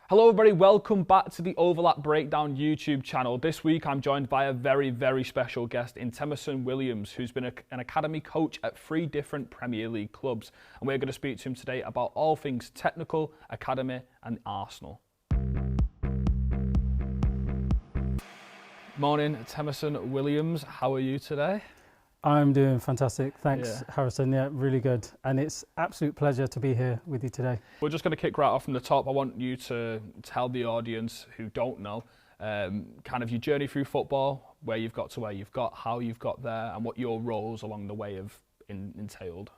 Hello everybody, welcome back to the Overlap Breakdown YouTube channel. This week I'm joined by a very, very special guest in Temisan Williams, who's been an academy coach at 3 different Premier League clubs. And we're going to speak to him today about all things technical, academy and Arsenal. Morning, Temisan Williams. How are you today? I'm doing fantastic. Thanks, Harrison. Yeah, really good. And it's absolute pleasure to be here with you today. We're just going to kick right off from the top. I want you to tell the audience who don't know kind of your journey through football, where you've got to where you've got, how you've got there, and what your roles along the way have entailed.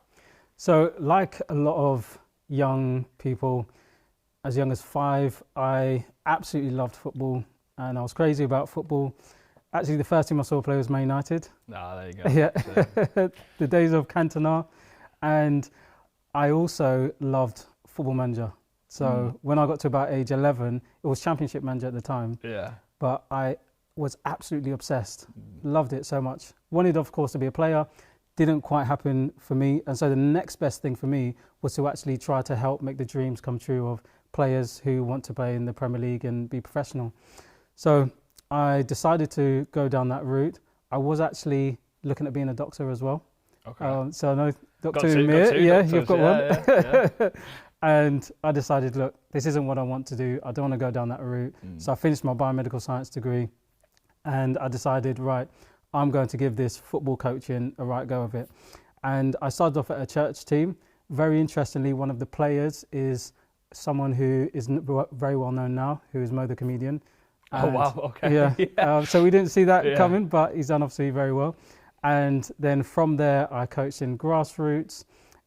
So, like a lot of young people, as young as 5, I absolutely loved football and I was crazy about football. Actually, the first team I saw play was Man United. Ah, there you go. Yeah, the days of Cantona. And I also loved Football Manager. So when I got to about age 11, it was Championship Manager at the time. Yeah. But I was absolutely obsessed. Loved it so much. Wanted, of course, to be a player. Didn't quite happen for me. And so the next best thing for me was to actually try to help make the dreams come true of players who want to play in the Premier League and be professional. So I decided to go down that route. I was actually looking at being a doctor as well. Okay. So I know Dr. Umir, you've got one. Yeah. And I decided, look, this isn't what I want to do. I don't want to go down that route. So I finished my biomedical science degree and I decided, right, I'm going to give this football coaching a right go of it. And I started off at a church team. Very interestingly, one of the players is someone who is very well known now, who is Mo the comedian. And, oh, wow, okay. Yeah. So we didn't see that coming, but he's done obviously very well. And then from there, I coached in grassroots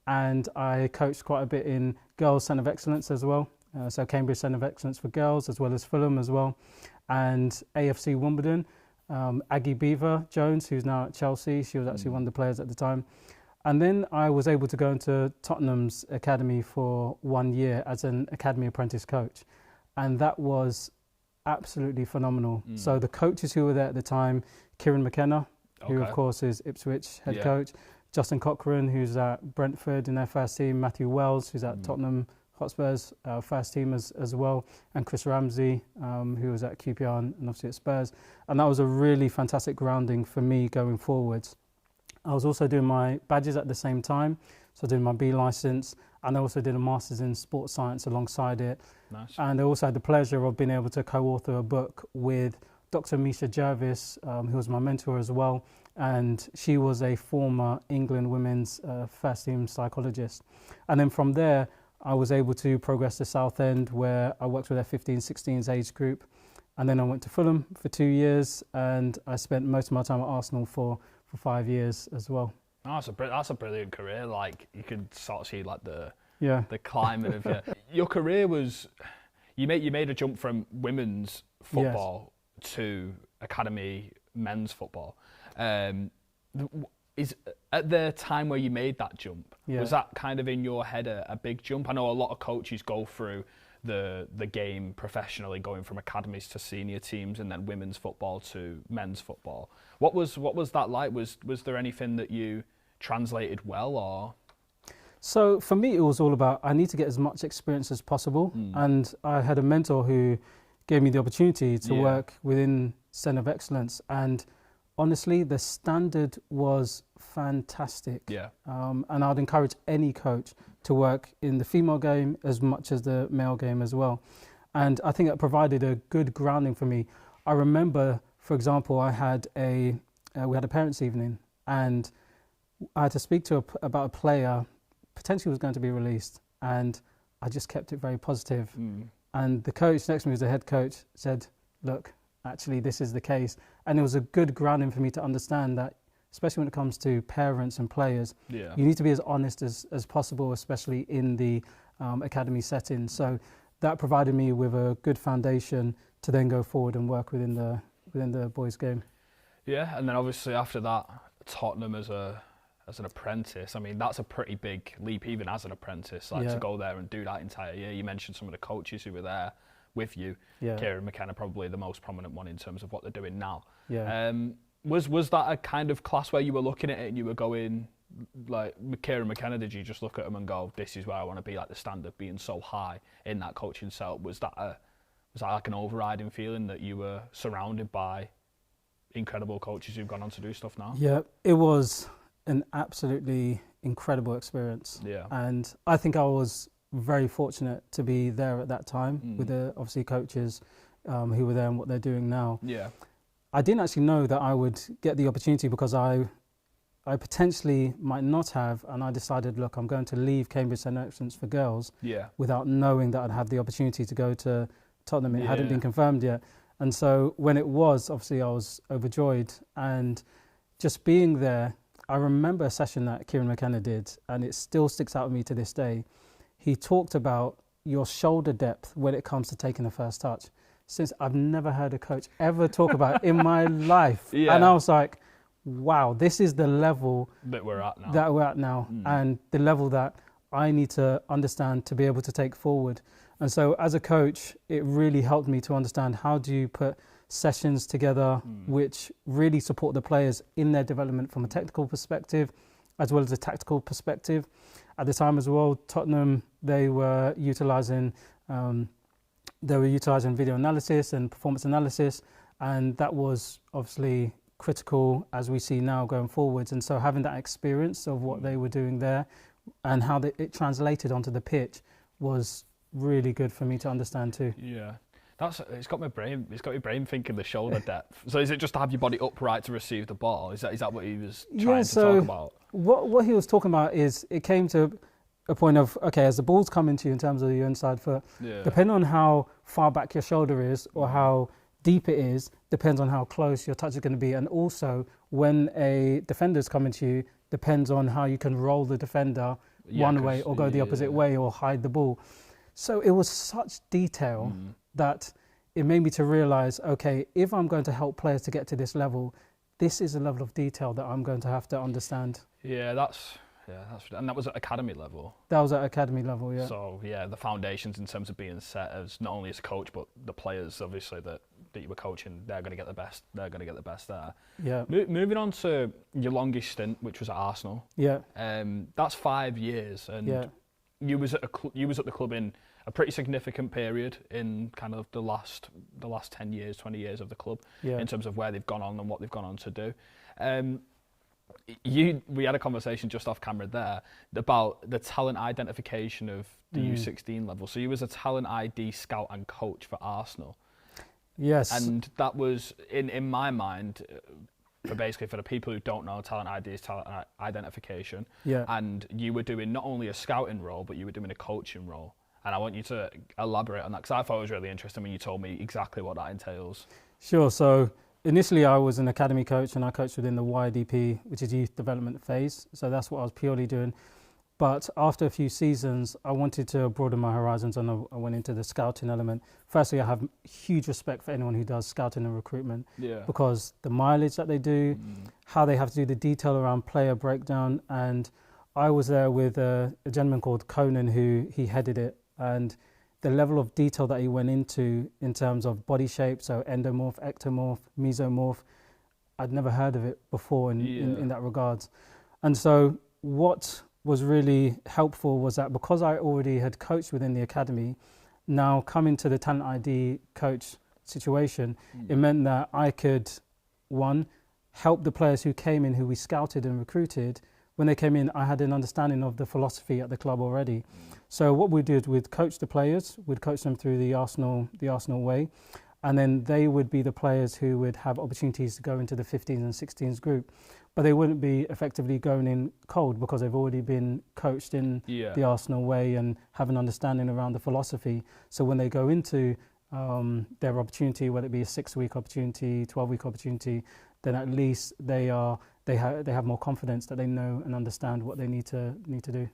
and I coached quite a bit in Girls Centre of Excellence as well. So Cambridge Centre of Excellence for girls, as well as Fulham as well. And AFC Wimbledon, Aggie Beaver Jones, who's now at Chelsea. She was actually one of the players at the time. And then I was able to go into Tottenham's academy for 1 year as an academy apprentice coach. And that was absolutely phenomenal. So the coaches who were there at the time, Kieran McKenna, who of course is Ipswich head coach, Justin Cochran, who's at Brentford in their first team, Matthew Wells, who's at Tottenham Hotspur's first team as well, and Chris Ramsey, who was at QPR and obviously at Spurs. And that was a really fantastic grounding for me going forwards. I was also doing my badges at the same time, so doing my B licence, and I also did a Masters in Sports Science alongside it. Nice. And I also had the pleasure of being able to co-author a book with Dr. Misha Jervis, who was my mentor as well. And she was a former England women's first team psychologist. And then from there, I was able to progress to Southend, where I worked with their 15-16s age group. And then I went to Fulham for 2 years, and I spent most of my time at Arsenal for 5 years as well. Oh, that's a brilliant career. Like, you could sort of see like the climate of your career was, you made a jump from women's football to academy men's football. Is at the time where you made that jump, was that kind of in your head a big jump? I know a lot of coaches go through the game professionally, going from academies to senior teams and then women's football to men's football. What was that like? Was there anything that you translated well, or? So for me, it was all about, I need to get as much experience as possible. And I had a mentor who gave me the opportunity to work within Centre of Excellence. And honestly, the standard was fantastic. And I'd encourage any coach to work in the female game as much as the male game as well. And I think that provided a good grounding for me. I remember, for example, we had a parents' evening, and I had to speak about a player potentially was going to be released, and I just kept it very positive. And the coach next to me, was the head coach, said, look, actually this is the case. And it was a good grounding for me to understand that, especially when it comes to parents and players, you need to be as honest as possible, especially in the academy setting. So that provided me with a good foundation to then go forward and work within the boys' game. Yeah, and then obviously after that, Tottenham as an apprentice, I mean, that's a pretty big leap even as an apprentice, to go there and do that entire year. You mentioned some of the coaches who were there with you. Kieran McKenna, probably the most prominent one in terms of what they're doing now. Was that a kind of class where you were looking at it and you were going, like Kieran McKenna, did you just look at him and go, this is where I want to be, like the standard being so high in that coaching setup? Was that Was that like an overriding feeling that you were surrounded by incredible coaches who've gone on to do stuff now? Yeah, it was an absolutely incredible experience. Yeah. And I think I was very fortunate to be there at that time with the obviously coaches who were there and what they're doing now. Yeah. I didn't actually know that I would get the opportunity because I potentially might not have, and I decided, look, I'm going to leave Cambridge Centre of Excellence for girls without knowing that I'd have the opportunity to go to Tottenham. It hadn't been confirmed yet. And so when it was, obviously I was overjoyed. And just being there, I remember a session that Kieran McKenna did, and it still sticks out with me to this day. He talked about your shoulder depth when it comes to taking the first touch. Since I've never heard a coach ever talk about it in my life. Yeah. And I was like, wow, this is the level that we're at now. And the level that I need to understand to be able to take forward. And so as a coach, it really helped me to understand how do you put sessions together which really support the players in their development from a technical perspective as well as a tactical perspective. At the time as well, Tottenham, they were utilising video analysis and performance analysis, and that was obviously critical as we see now going forwards. And so having that experience of what they were doing there and how it translated onto the pitch was really good for me to understand too. Yeah. It's got my brain thinking the shoulder depth. So is it just to have your body upright to receive the ball? Is that what he was trying to talk about? What he was talking about is it came to a point of, okay, as the ball's coming to you in terms of your inside foot, depending on how far back your shoulder is or how deep it is, depends on how close your touch is going to be. And also when a defender's coming to you, depends on how you can roll the defender one way or go the opposite way or hide the ball. So it was such detail that it made me to realise, okay, if I'm going to help players to get to this level, this is a level of detail that I'm going to have to understand. And that was at academy level. That was at academy level, yeah. So the foundations in terms of being set as not only as a coach, but the players obviously that you were coaching, they're going to get the best. They're going to get the best there. Yeah. Moving on to your longest stint, which was at Arsenal. Yeah. That's 5 years, and you was at the club in a pretty significant period in kind of the last 10 years, 20 years of the club in terms of where they've gone on and what they've gone on to do. We had a conversation just off camera there about the talent identification of the U16 level. So you was a talent ID scout and coach for Arsenal. Yes. And that was, in my mind, for the people who don't know, talent ID is talent identification. Yeah. And you were doing not only a scouting role, but you were doing a coaching role. And I want you to elaborate on that, because I thought it was really interesting when you told me exactly what that entails. Sure. So initially I was an academy coach and I coached within the YDP, which is youth development phase. So that's what I was purely doing. But after a few seasons, I wanted to broaden my horizons and I went into the scouting element. Firstly, I have huge respect for anyone who does scouting and recruitment because the mileage that they do, how they have to do the detail around player breakdown. And I was there with a gentleman called Conan who he headed it. And the level of detail that he went into in terms of body shape, so endomorph, ectomorph, mesomorph, I'd never heard of it before in that regards. And so what was really helpful was that because I already had coached within the academy, now coming to the talent ID coach situation, it meant that I could, one, help the players who came in, who we scouted and recruited. When they came in, I had an understanding of the philosophy at the club already. So what we did, we'd coach the players, we'd coach them through the Arsenal way, and then they would be the players who would have opportunities to go into the 15s and 16s group. But they wouldn't be effectively going in cold because they've already been coached in the Arsenal way and have an understanding around the philosophy. So when they go into their opportunity, whether it be a 6-week opportunity, 12-week opportunity, then at least they have more confidence that they know and understand what they need to do.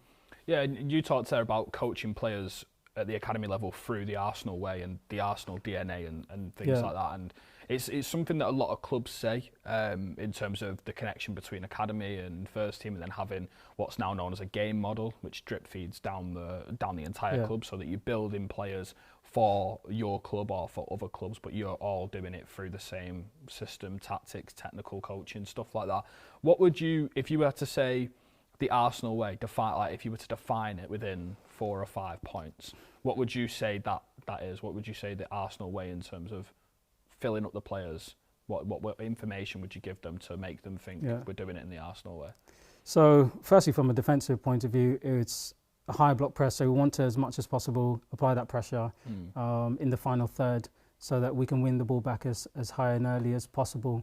Yeah, you talked there about coaching players at the academy level through the Arsenal way and the Arsenal DNA and things like that. And it's something that a lot of clubs say in terms of the connection between academy and first team, and then having what's now known as a game model, which drip feeds down the entire club, so that you're building players for your club or for other clubs, but you're all doing it through the same system, tactics, technical coaching, stuff like that. What would you, if you were to say, the Arsenal way, like if you were to define it within 4 or 5 points, what would you say that is? What would you say the Arsenal way in terms of filling up the players? What information would you give them to make them think we're doing it in the Arsenal way? So, firstly, from a defensive point of view, it's a high block press. So we want to, as much as possible, apply that pressure in the final third so that we can win the ball back as high and early as possible.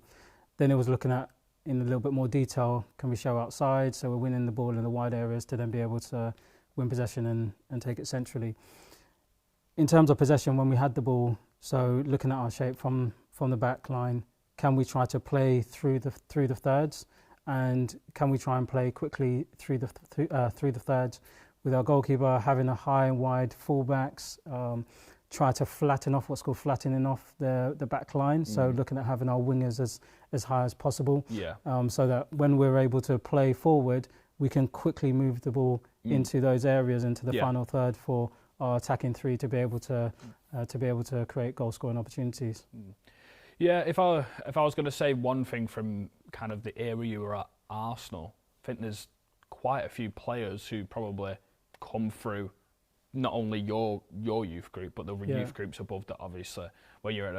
Then it was looking at, in a little bit more detail, can we show outside so we're winning the ball in the wide areas to then be able to win possession and take it centrally. In terms of possession, when we had the ball, so looking at our shape from the back line, can we try to play through the thirds, and can we try and play quickly through the thirds with our goalkeeper having a high and wide fullbacks, try to flatten off what's called flattening off the back line. So looking at having our wingers as high as possible, so that when we're able to play forward, we can quickly move the ball into those areas, into the final third for our attacking three to be able to create goal scoring opportunities. Yeah, if I was going to say one thing from kind of the era you were at Arsenal, I think there's quite a few players who probably come through not only your youth group, but the youth groups above that. Obviously, when you're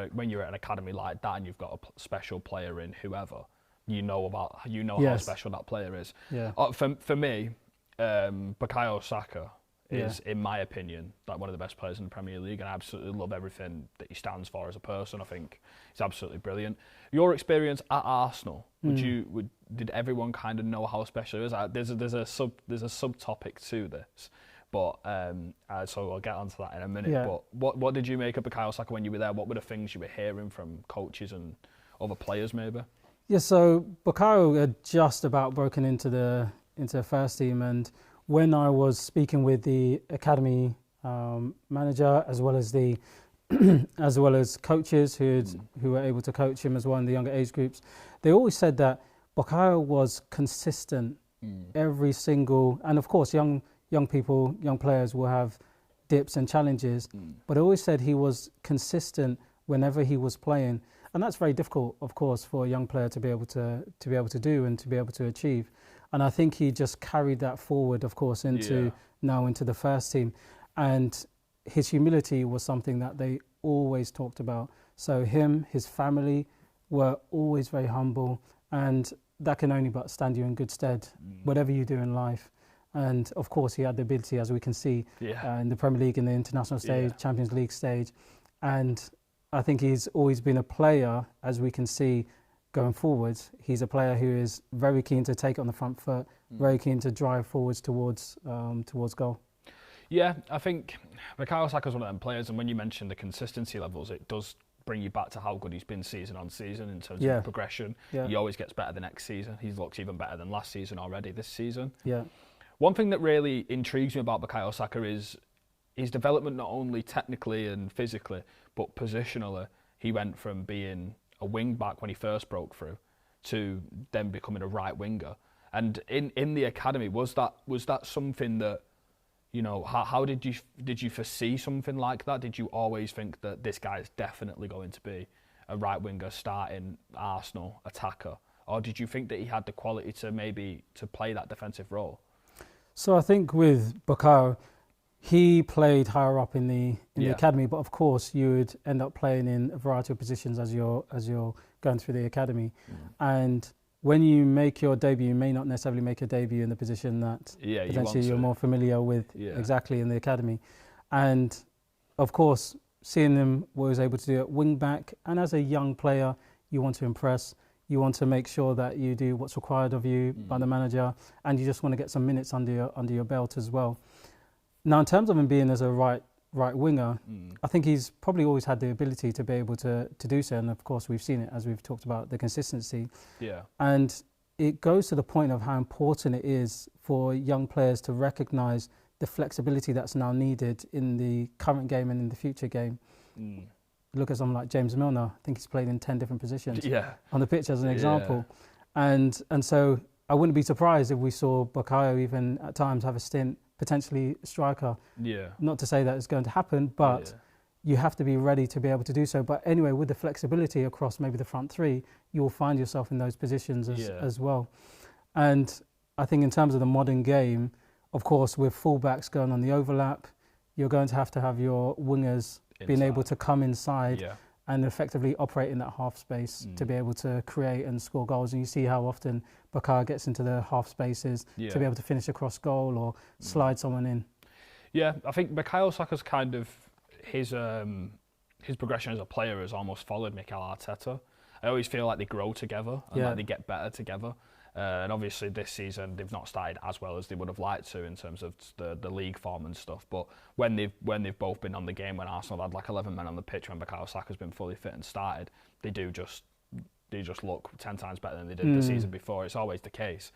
at an academy like that and you've got a special player in whoever, you know how special that player is. Yeah. For me, Bukayo Saka is, in my opinion, like one of the best players in the Premier League, and I absolutely love everything that he stands for as a person. I think he's absolutely brilliant. Your experience at Arsenal, did everyone kind of know how special he is? There's a subtopic to this, but so I'll get onto that in a minute. Yeah. But what did you make of Bukayo Saka when you were there? What were the things you were hearing from coaches and other players, maybe? Yeah, so Bukayo had just about broken into the first team, and when I was speaking with the academy manager as well as coaches who were able to coach him as well in the younger age groups, they always said that Bukayo was consistent every single, and of course young players will have dips and challenges, but I always said he was consistent whenever he was playing, and that's very difficult, of course, for a young player to be able to do and to be able to achieve. And I think he just carried that forward, of course, into the first team. And his humility was something that they always talked about. So his family were always very humble, and that can only but stand you in good stead, whatever you do in life. And of course, he had the ability, as we can see, in the Premier League, in the international stage, Champions League stage. And I think he's always been a player, as we can see, going forwards. He's a player who is very keen to take it on the front foot, very keen to drive forwards towards goal. Yeah, I think Bukayo Saka is one of them players, and when you mention the consistency levels, it does bring you back to how good he's been season on season in terms of progression. Yeah. He always gets better the next season. He looks even better than last season already this season. Yeah. One thing that really intrigues me about Bukayo Saka is his development, not only technically and physically, but positionally. He went from being a wing back when he first broke through to then becoming a right winger. And in the academy, was that something that, you know, how did you foresee something like that? Did you always think that this guy is definitely going to be a right winger starting Arsenal attacker? Or did you think that he had the quality to play that defensive role? So I think with Bukayo, he played higher up in the academy, but of course you would end up playing in a variety of positions as you're going through the academy. And when you make your debut, you may not necessarily make a debut in the position that potentially you're more familiar with exactly in the academy. And of course, seeing him was able to do it wing back, and as a young player, you want to impress. You want to make sure that you do what's required of you by the manager, and you just want to get some minutes under your belt as well. Now, in terms of him being as a right winger, I think he's probably always had the ability to be able to do so. And of course, we've seen it as we've talked about the consistency. Yeah. And it goes to the point of how important it is for young players to recognise the flexibility that's now needed in the current game and in the future game. Look at someone like James Milner. I think he's played in 10 different positions on the pitch as an example. And so I wouldn't be surprised if we saw Bukayo even at times have a stint potentially striker. Yeah. Not to say that it's going to happen, but you have to be ready to be able to do so. But anyway, with the flexibility across maybe the front three, you will find yourself in those positions as well. And I think in terms of the modern game, of course, with fullbacks going on the overlap, you're going to have your wingers being able to come inside and effectively operate in that half space to be able to create and score goals. And you see how often Bukayo gets into the half spaces to be able to finish across goal or slide someone in. Yeah, I think Bukayo Saka's kind of his progression as a player has almost followed Mikel Arteta. I always feel like they grow together and like they get better together. And obviously this season they've not started as well as they would have liked to in terms of the league form and stuff. But when they've both been on the game, when Arsenal had like 11 men on the pitch, when Bukayo Saka's been fully fit and started, they just look 10 times better than they did the season before. It's always the case.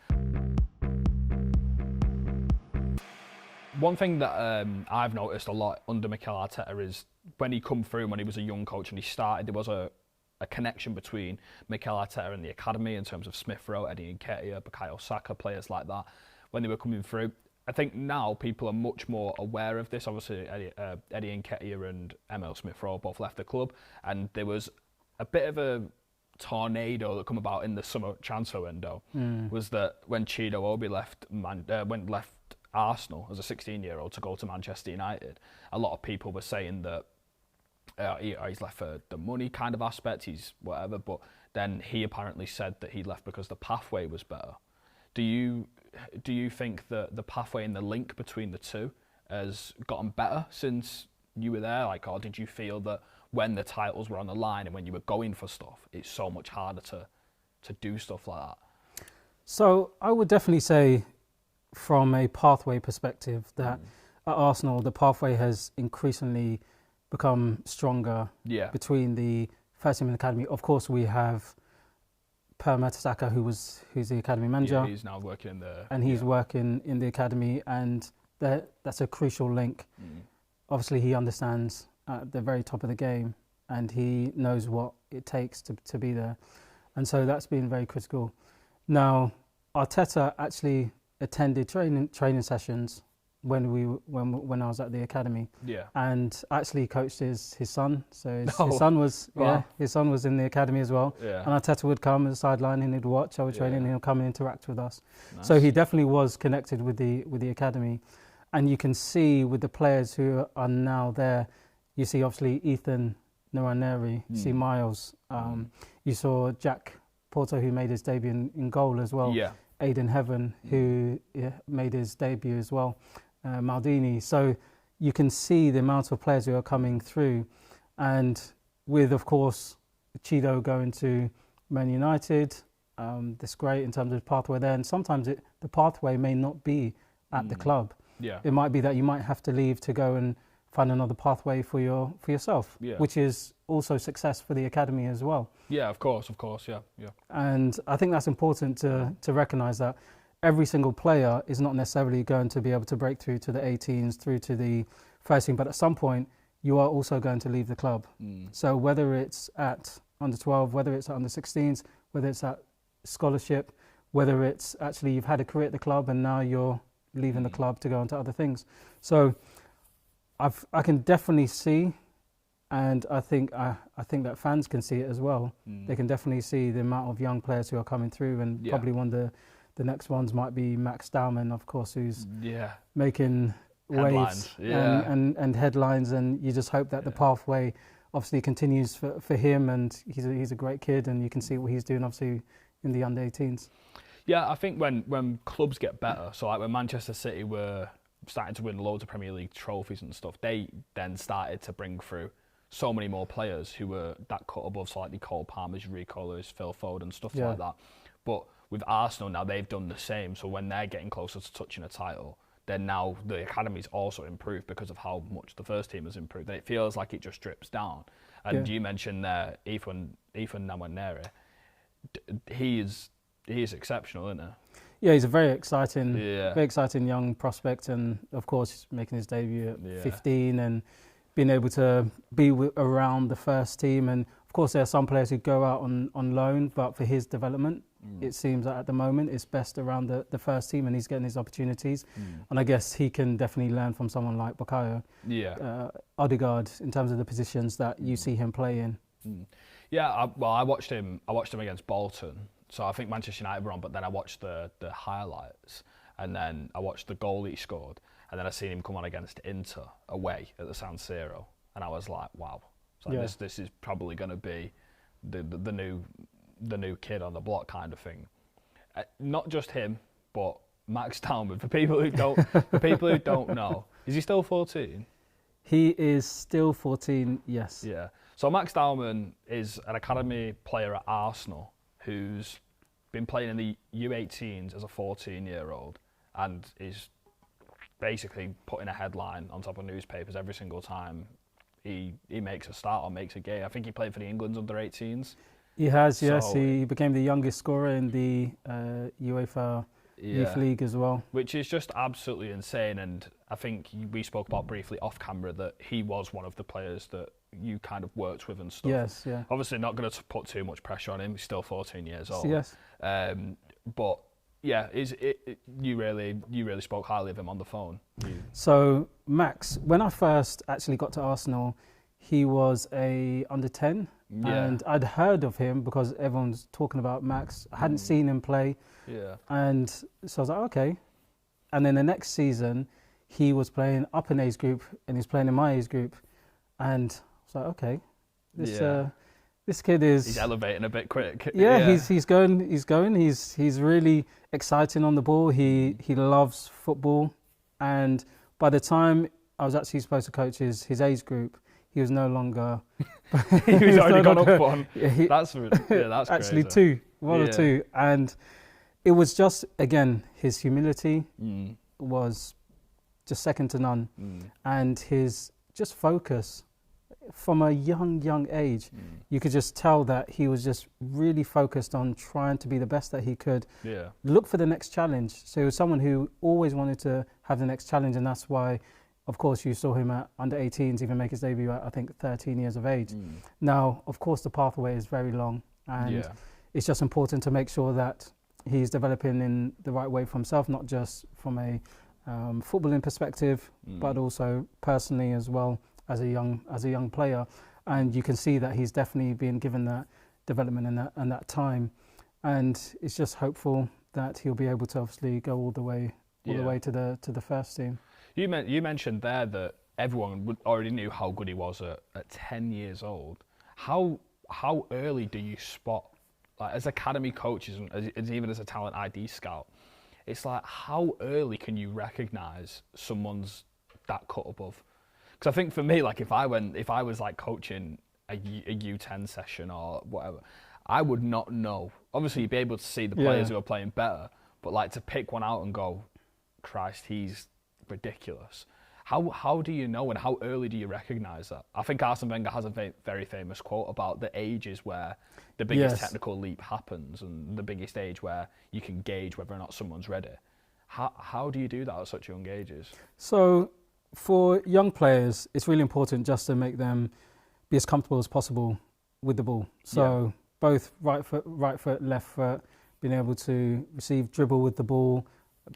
One thing that I've noticed a lot under Mikel Arteta is when he come through, when he was a young coach and he started, there was a connection between Mikel Arteta and the academy in terms of Smith Rowe, Eddie Nketiah, Bukayo Saka, players like that, when they were coming through. I think now people are much more aware of this. Obviously, Eddie Nketiah and Emile Smith Rowe both left the club, and there was a bit of a tornado that come about in the summer transfer window. Was that when Chido Obi left Arsenal as a 16-year-old to go to Manchester United, a lot of people were saying that he's left for the money kind of aspect, he's whatever, but then he apparently said that he left because the pathway was better. Do you think that the pathway and the link between the two has gotten better since you were there? Like, or did you feel that when the titles were on the line and when you were going for stuff, it's so much harder to do stuff like that? So I would definitely say from a pathway perspective that at Arsenal, the pathway has increasingly become stronger between the first team and the academy. Of course, we have Per Mertesacker, who's the academy manager. Yeah, he's now working in the... And he's working in the academy, and that's a crucial link. Obviously, he understands at the very top of the game, and he knows what it takes to be there. And so that's been very critical. Now, Arteta actually attended training sessions when I was at the academy, and actually coached his son. So his son was his son was in the academy as well. And Arteta would come at the sideline and he'd watch our training and he'll come and interact with us. Nice. So he definitely was connected with the academy, and you can see with the players who are now there. You see obviously Ethan Nwaneri, you see Miles, you saw Jack Porto, who made his debut in goal as well. Aidan Heaven, who made his debut as well. Maldini. So you can see the amount of players who are coming through, and with, of course, Chido going to Man United, that's great in terms of the pathway there. And sometimes the pathway may not be at the club. It might be that you might have to leave to go and find another pathway for yourself, which is also success for the academy as well. Of course, yeah. And I think that's important to recognise that every single player is not necessarily going to be able to break through to the 18s, through to the first team, but at some point you are also going to leave the club. So whether it's at under 12, whether it's at under 16s, whether it's at scholarship, whether it's actually you've had a career at the club and now you're leaving the club to go on to other things. So I can definitely see, and I think that fans can see it as well. They can definitely see the amount of young players who are coming through, and probably one of the next ones might be Max Dowman, of course, who's making waves and headlines, and you just hope that the pathway obviously continues for him, and he's a great kid, and you can see what he's doing obviously in the under 18s. Yeah, I think when clubs get better, so like when Manchester City were starting to win loads of Premier League trophies and stuff, they then started to bring through so many more players who were that cut above, so like Cole Palmer's, Rico Lewis, Phil Foden, stuff like that. But with Arsenal now, they've done the same. So when they're getting closer to touching a title, then now the academy's also improved because of how much the first team has improved. And it feels like it just drips down. And you mentioned there, Ethan Nwaneri. He is exceptional, isn't he? Yeah, he's a very exciting young prospect, and of course he's making his debut at 15 and being able to be around the first team. And of course there are some players who go out on loan, but for his development, it seems that at the moment it's best around the first team, and he's getting his opportunities. And I guess he can definitely learn from someone like Bukayo. Odegaard, in terms of the positions that you see him play in. I watched him against Bolton. so I think Manchester United were on, but then I watched the highlights, and then I watched the goal he scored, and then I seen him come on against Inter away at the San Siro, and I was like, wow, so this is probably going to be the new kid on the block kind of thing. Not just him, but Max Dowman. For people who don't know, is he still 14? He is still 14, yes. Yeah. So Max Dowman is an academy player at Arsenal who's been playing in the U18s as a 14-year-old and is basically putting a headline on top of newspapers every single time he makes a start or makes a game. I think he played for the England's under-18s. He has, yes. He became the youngest scorer in the UEFA Youth League as well. Which is just absolutely insane. And I think we spoke about briefly off camera that he was one of the players that you kind of worked with and stuff. Yes, yeah. Obviously not going to put too much pressure on him. He's still 14 years old. Yes. But yeah, you really spoke highly of him on the phone. So Max, when I first actually got to Arsenal, he was a under 10. Yeah. And I'd heard of him because everyone's talking about Max. I hadn't seen him play. Yeah. And so I was like, okay. And then the next season, he was playing up in age group and he's playing in my age group. And I was like, okay, this kid is... He's elevating a bit quick. Yeah, he's going. He's really exciting on the ball. He loves football. And by the time I was actually supposed to coach his age group, he was no longer... he was already gone up one. That's actually crazy. One or two. And it was just, again, his humility was just second to none. And his just focus from a young age. You could just tell that he was just really focused on trying to be the best that he could. Yeah. Look for the next challenge. So he was someone who always wanted to have the next challenge, and that's why, of course, you saw him at under 18s even make his debut at, I think, 13 years of age. Now, of course, the pathway is very long, and it's just important to make sure that he's developing in the right way for himself, not just from a footballing perspective, but also personally as well as a young player. And you can see that he's definitely been given that development and that time. And it's just hopeful that he'll be able to obviously go all the way to the first team. You mentioned there that everyone already knew how good he was at 10 years old. How early do you spot, like as academy coaches and as even as a talent ID scout, it's like how early can you recognise someone's that cut above? Because I think for me, like if I was like coaching a U10 session or whatever, I would not know. Obviously, you'd be able to see the players who are playing better, but like to pick one out and go, Christ, he's ridiculous. How do you know, and how early do you recognise that? I think Arsene Wenger has a very famous quote about the ages where the biggest technical leap happens and the biggest age where you can gauge whether or not someone's ready. How do you do that at such young ages? So for young players, it's really important just to make them be as comfortable as possible with the ball. So both right foot, left foot, being able to dribble with the ball,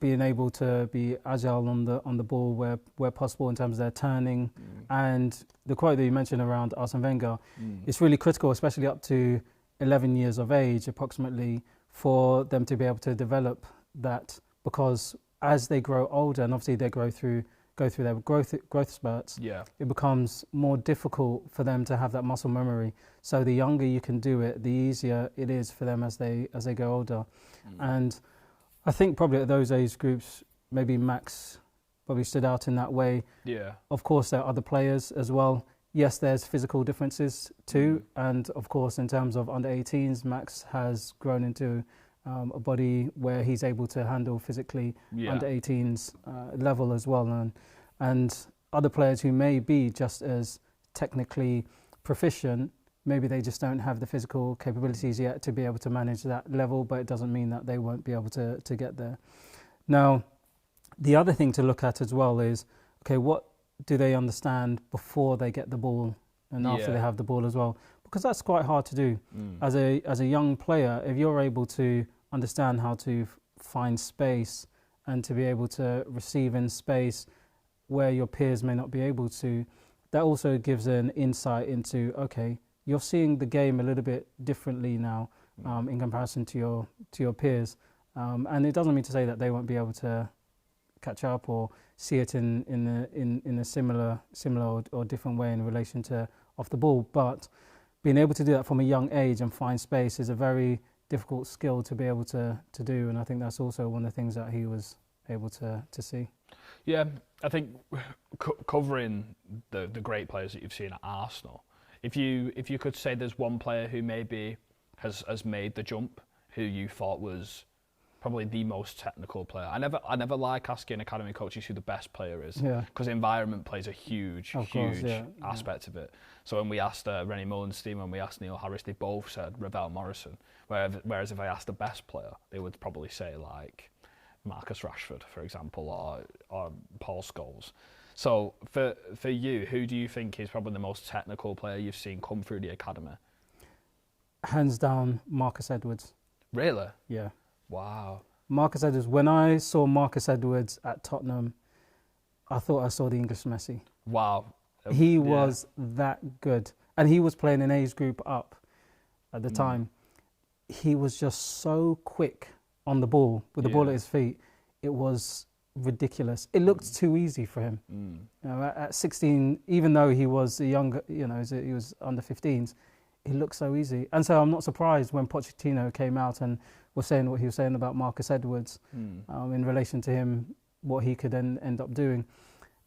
being able to be agile on the ball where possible in terms of their turning. And the quote that you mentioned around Arsene Wenger, it's really critical, especially up to 11 years of age approximately, for them to be able to develop that, because as they grow older and obviously they go through their growth spurts, it becomes more difficult for them to have that muscle memory. So the younger you can do it, the easier it is for them as they go older. And I think probably at those age groups, maybe Max probably stood out in that way. Yeah. Of course, there are other players as well. Yes, there's physical differences too. And of course, in terms of under 18s, Max has grown into a body where he's able to handle physically under 18s level as well. And other players who may be just as technically proficient, maybe they just don't have the physical capabilities yet to be able to manage that level, but it doesn't mean that they won't be able to get there. Now, the other thing to look at as well is, okay, what do they understand before they get the ball and after they have the ball as well? Because that's quite hard to do. As a young player, if you're able to understand how to find space and to be able to receive in space where your peers may not be able to, that also gives an insight into, okay, you're seeing the game a little bit differently now, in comparison to your peers. And it doesn't mean to say that they won't be able to catch up or see it in a similar or different way in relation to off the ball. But being able to do that from a young age and find space is a very difficult skill to be able to do. And I think that's also one of the things that he was able to see. Yeah, I think covering the great players that you've seen at Arsenal, if you could say there's one player who maybe has made the jump, who you thought was probably the most technical player. I never like asking academy coaches who the best player is, because environment plays a huge aspect of it. So when we asked Rennie Mullenstein, when we asked Neil Harris, they both said Ravel Morrison. Whereas if I asked the best player, they would probably say like Marcus Rashford, for example, or Paul Scholes. So for you, who do you think is probably the most technical player you've seen come through the academy? Hands down, Marcus Edwards. Really? Yeah. Wow. Marcus Edwards. When I saw Marcus Edwards at Tottenham, I thought I saw the English Messi. Wow. He was that good. And he was playing an age group up at the time. He was just so quick on the ball, with the ball at his feet. It was ridiculous. It looked too easy for him. You know, at 16, even though he was a younger, he was under 15s, it looked so easy. And so I'm not surprised when Pochettino came out and was saying what he was saying about Marcus Edwards in relation to him, what he could then end up doing.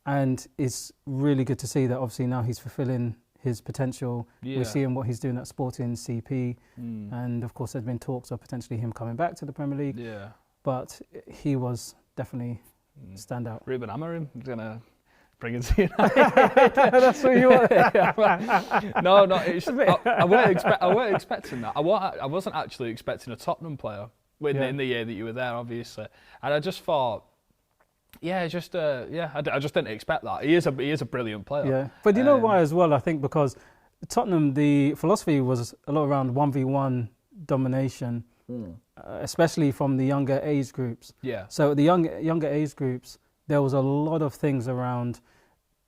And it's really good to see that obviously now he's fulfilling his potential. We're seeing what he's doing at Sporting CP. And of course there's been talks of potentially him coming back to the Premier League. Yeah. But he was definitely standout. Ruben Amorim is going to bring him to United. That's what you want. No, I weren't expecting that. I wasn't actually expecting a Tottenham player in the year that you were there, obviously. And I just thought, I just didn't expect that. He is a brilliant player. Yeah, but do you know why as well? I think because Tottenham, the philosophy was a lot around 1v1 domination, especially from the younger age groups. Yeah. So the younger age groups, there was a lot of things around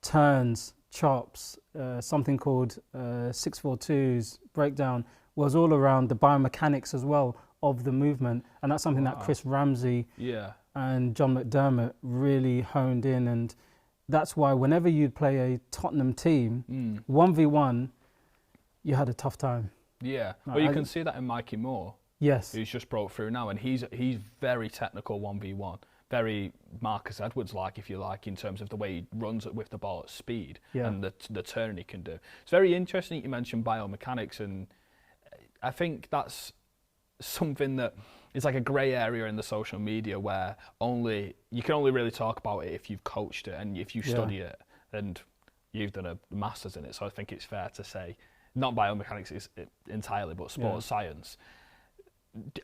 turns, chops, something called 6-4-2s, breakdown, was all around the biomechanics as well of the movement. And that's something that Chris Ramsey and John McDermott really honed in. And that's why whenever you'd play a Tottenham team, 1v1, you had a tough time. Yeah. Well, you can see that in Mikey Moore. Yes. Who's just broke through now. And he's very technical 1v1. Very Marcus Edwards-like, if you like, in terms of the way he runs it with the ball at speed and the turn he can do. It's very interesting that you mentioned biomechanics, and I think that's something that is like a grey area in the social media where you can only really talk about it if you've coached it and if you study it and you've done a master's in it. So I think it's fair to say, not biomechanics entirely, but sports science.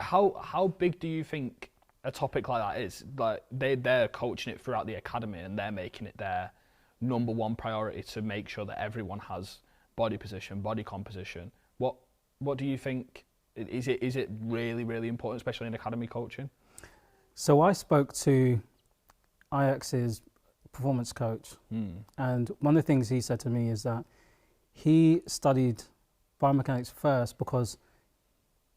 How big do you think a topic like that is? Like they're coaching it throughout the academy and they're making it their number one priority to make sure that everyone has body position, body composition. What do you think? Is it really, really important, especially in academy coaching? So I spoke to Ajax's performance coach, and one of the things he said to me is that he studied biomechanics first because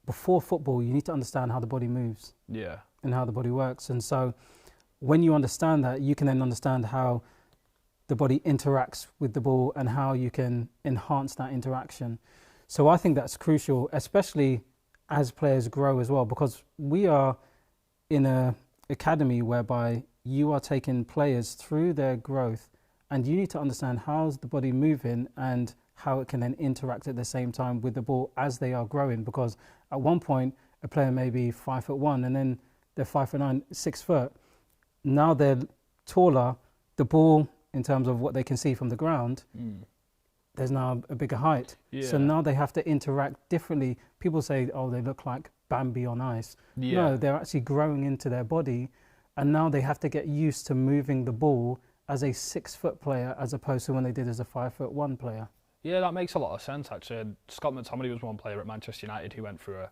before football you need to understand how the body moves. Yeah. And how the body works. And so when you understand that, you can then understand how the body interacts with the ball and how you can enhance that interaction. So I think that's crucial, especially as players grow as well, because we are in an academy whereby you are taking players through their growth and you need to understand how's the body moving and how it can then interact at the same time with the ball as they are growing. Because at one point, a player may be 5'1" and then they're 5'9", 6 foot. Now they're taller. The ball, in terms of what they can see from the ground, there's now a bigger height. Yeah. So now they have to interact differently. People say, oh, they look like Bambi on ice. Yeah. No, they're actually growing into their body. And now they have to get used to moving the ball as a 6 foot player as opposed to when they did as a 5'1" player. Yeah, that makes a lot of sense, actually. Scott McTominay was one player at Manchester United who went through a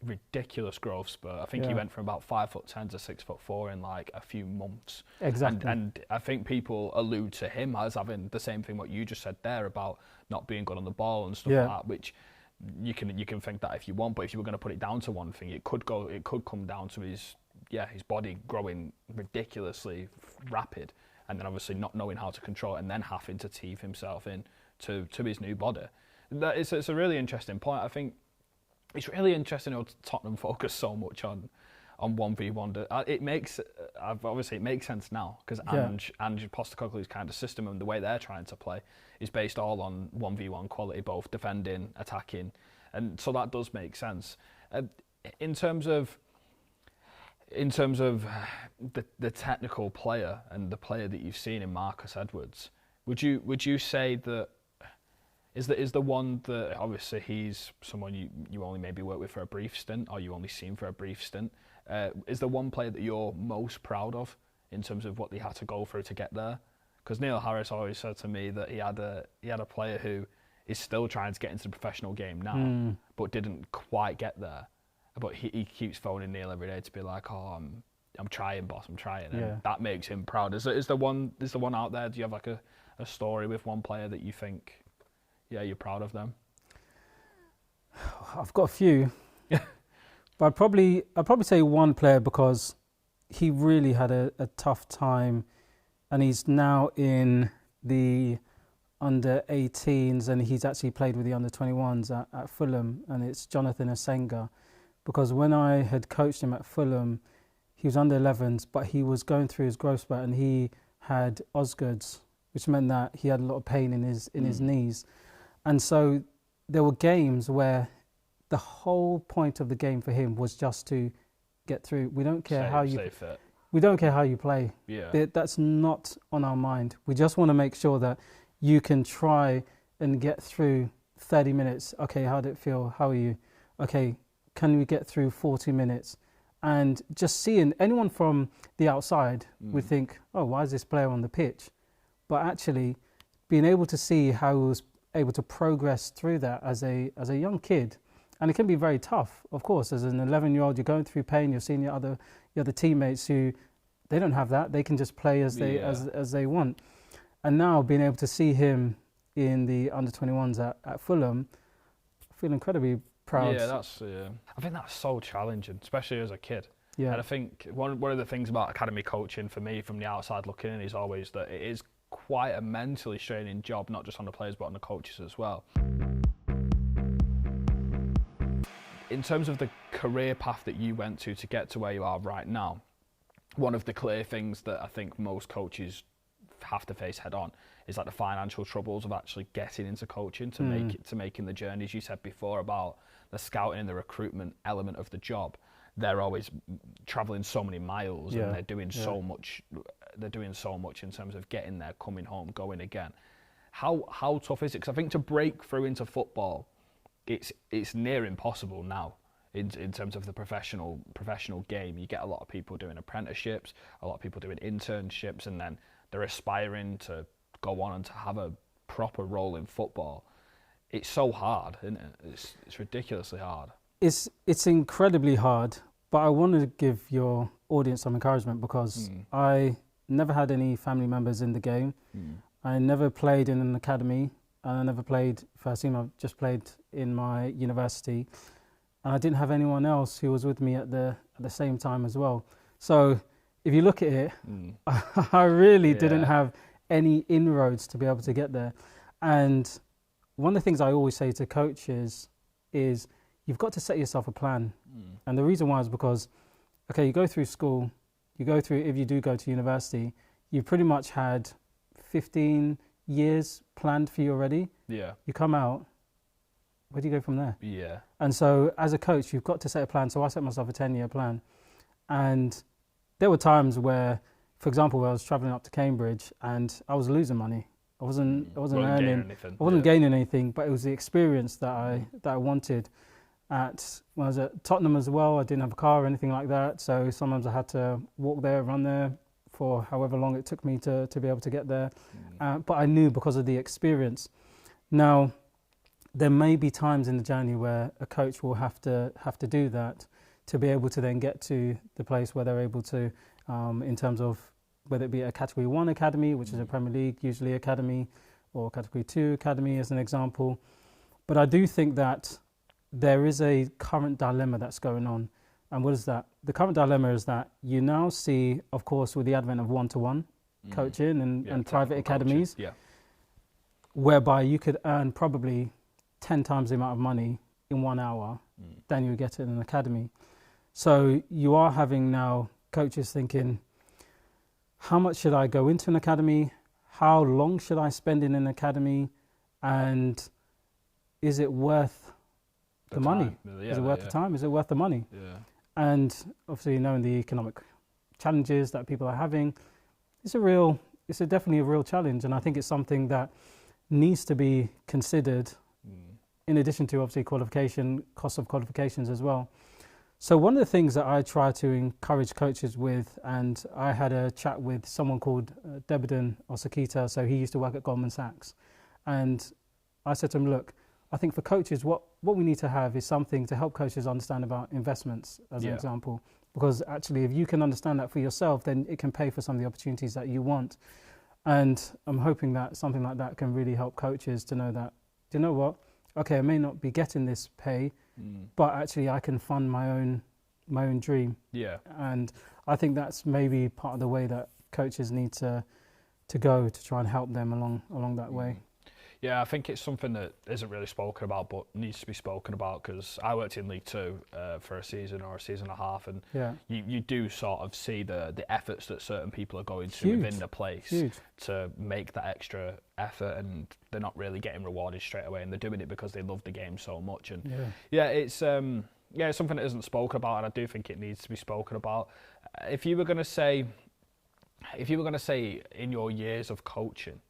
ridiculous growth spurt. I think he went from about 5'10" to 6'4" in like a few months. Exactly. And I think people allude to him as having the same thing what you just said there about not being good on the ball and stuff like that, which you can think that if you want, but if you were going to put it down to one thing, it could come down to his body growing ridiculously rapid, and then obviously not knowing how to control it, and then having to teeth himself in to his new body. It's a really interesting point. I think it's really interesting how Tottenham focus so much on 1v1. It makes sense now, because Ange Postecoglou's kind of system and the way they're trying to play is based all on 1v1 quality, both defending, attacking, and so that does make sense. In terms of the technical player and the player that you've seen in Marcus Edwards, would you say that is the one that, obviously he's someone you only maybe work with for a brief stint, or you only seen for a brief stint, is the one player that you're most proud of in terms of what they had to go through to get there? Because Neil Harris always said to me that he had a player who is still trying to get into the professional game now, but didn't quite get there. But he keeps phoning Neil every day to be like, "Oh, I'm trying, boss, I'm trying," and that makes him proud. Is the one out there? Do you have like a story with one player that you think, yeah, you're proud of them? I've got a few, but I'd probably say one player, because he really had a tough time, and he's now in the under 18s, and he's actually played with the under 21s at Fulham, and it's Jonathan Asenga. Because when I had coached him at Fulham, he was under 11s, but he was going through his growth spurt, and he had Osgood's, which meant that he had a lot of pain in his knees. And so there were games where the whole point of the game for him was just to get through. We don't care how you play. Yeah. That's not on our mind. We just want to make sure that you can try and get through 30 minutes. Okay, how did it feel? How are you? Okay, can we get through 40 minutes? And just seeing anyone from the outside would think, oh, why is this player on the pitch? But actually being able to see how he was able to progress through that as a young kid, and it can be very tough, of course. As an 11-year-old, you're going through pain. You're seeing your other teammates who they don't have that. They can just play as they want. And now being able to see him in the under 21s at Fulham, I feel incredibly proud. Yeah, I think that's so challenging, especially as a kid. Yeah. And I think one of the things about academy coaching for me, from the outside looking in, is always that it is quite a mentally straining job, not just on the players but on the coaches as well. In terms of the career path that you went to get to where you are right now, one of the clear things that I think most coaches have to face head on is like the financial troubles of actually getting into coaching to making the journey. As you said before about the scouting and the recruitment element of the job, they're always traveling so many miles and they're doing so much. They're doing so much in terms of getting there, coming home, going again. How tough is it? Because I think to break through into football, it's near impossible now. In terms of the professional game, you get a lot of people doing apprenticeships, a lot of people doing internships, and then they're aspiring to go on and to have a proper role in football. It's so hard, isn't it? It's ridiculously hard. It's incredibly hard, but I want to give your audience some encouragement, because I never had any family members in the game. I never played in an academy, and I never played first team. I've just played in my university, and I didn't have anyone else who was with me at the same time as well. So if you look at it, I really didn't have any inroads to be able to get there. And one of the things I always say to coaches is you've got to set yourself a plan. And the reason why is because, okay, you go through school, if you do go to university, you pretty much had 15 years planned for you already. Yeah. You come out, where do you go from there? Yeah. And so as a coach, you've got to set a plan. So I set myself a 10-year plan. And there were times where, for example, where I was travelling up to Cambridge and I was losing money. I wasn't earning anything. I wasn't gaining anything, but it was the experience that I wanted. When I was at Tottenham as well, I didn't have a car or anything like that. So sometimes I had to walk there, run there for however long it took me to be able to get there. But I knew because of the experience. Now, there may be times in the journey where a coach will have to do that to be able to then get to the place where they're able to, in terms of whether it be a Category 1 academy, which is a Premier League usually academy, or Category 2 academy as an example. But I do think that there is a current dilemma that's going on. And what is that? The current dilemma is that you now see, of course, with the advent of one-to-one coaching and private academies, whereby you could earn probably 10 times the amount of money in 1 hour than you get in an academy. So you are having now coaches thinking, how much should I go into an academy? How long should I spend in an academy? And is it worth the money? Is it worth the time? Is it worth the money? Yeah. And obviously, knowing the economic challenges that people are having, it's definitely a real challenge. And I think it's something that needs to be considered in addition to obviously cost of qualifications as well. So one of the things that I try to encourage coaches with, and I had a chat with someone called Debedan Osakita, so he used to work at Goldman Sachs. And I said to him, look, I think for coaches, what we need to have is something to help coaches understand about investments, as an example. Because actually, if you can understand that for yourself, then it can pay for some of the opportunities that you want. And I'm hoping that something like that can really help coaches to know that, do you know what? Okay, I may not be getting this pay, but actually I can fund my own dream. Yeah. And I think that's maybe part of the way that coaches need to go to try and help them along that way. Yeah, I think it's something that isn't really spoken about, but needs to be spoken about, because I worked in League Two for a season or a season and a half, and you do sort of see the efforts that certain people are going to within the place to make that extra effort, and they're not really getting rewarded straight away, and they're doing it because they love the game so much. And it's something that isn't spoken about, and I do think it needs to be spoken about. If you were going to say in your years of coaching,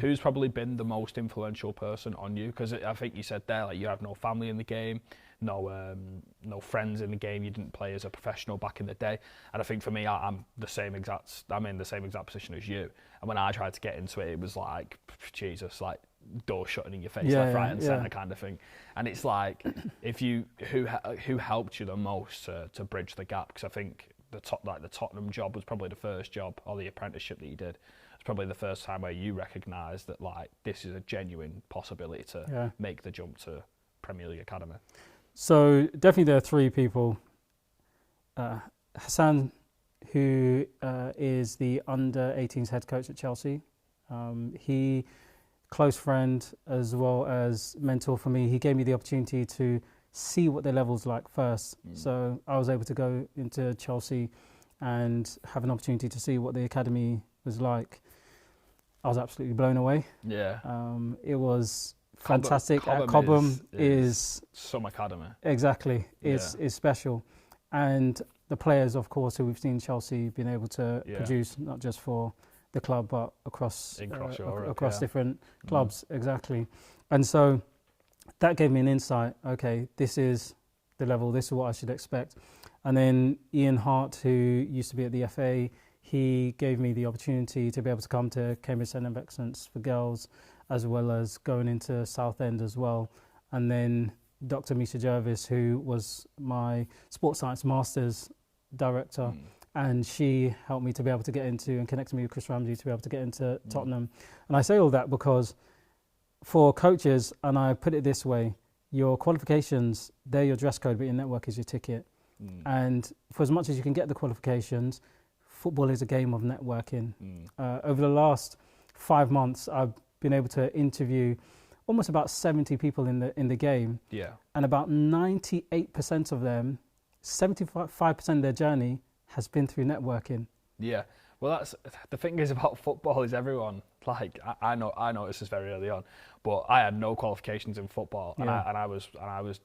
who's probably been the most influential person on you? Because I think you said there, like, you have no family in the game, no friends in the game. You didn't play as a professional back in the day. And I think for me, I'm in the same exact position as you. And when I tried to get into it, it was like, Jesus, like door shutting in your face, left, right, and centre kind of thing. And it's like, who helped you the most to bridge the gap? Because I think the Tottenham job was probably the first job, or the apprenticeship that you did. It's probably the first time where you recognised that, like, this is a genuine possibility to make the jump to Premier League Academy. So definitely there are three people. Hassan, who is the under-18s head coach at Chelsea. He, close friend as well as mentor for me. He gave me the opportunity to see what their level's like first. So I was able to go into Chelsea and have an opportunity to see what the academy was like. I was absolutely blown away. Yeah. It was fantastic. Cobham is some academy. Exactly. Is special. And the players, of course, who we've seen Chelsea been able to produce, not just for the club, but across different clubs. Exactly. And so that gave me an insight. Okay, this is the level. This is what I should expect. And then Ian Hart, who used to be at the FA, he gave me the opportunity to be able to come to Cambridge Centre of Excellence for Girls, as well as going into Southend as well. And then Dr. Misha Jervis, who was my sports science master's director, and she helped me to be able to get into and connected me with Chris Ramsey to be able to get into Tottenham. And I say all that because for coaches, and I put it this way, your qualifications, they're your dress code, but your network is your ticket. And for as much as you can get the qualifications, football is a game of networking. Over the last 5 months, I've been able to interview almost about 70 people in the game. Yeah. And about 98% of them, 75% of their journey has been through networking. Yeah. Well, that's the thing is about football is everyone, like, I noticed this very early on, but I had no qualifications in football, and I was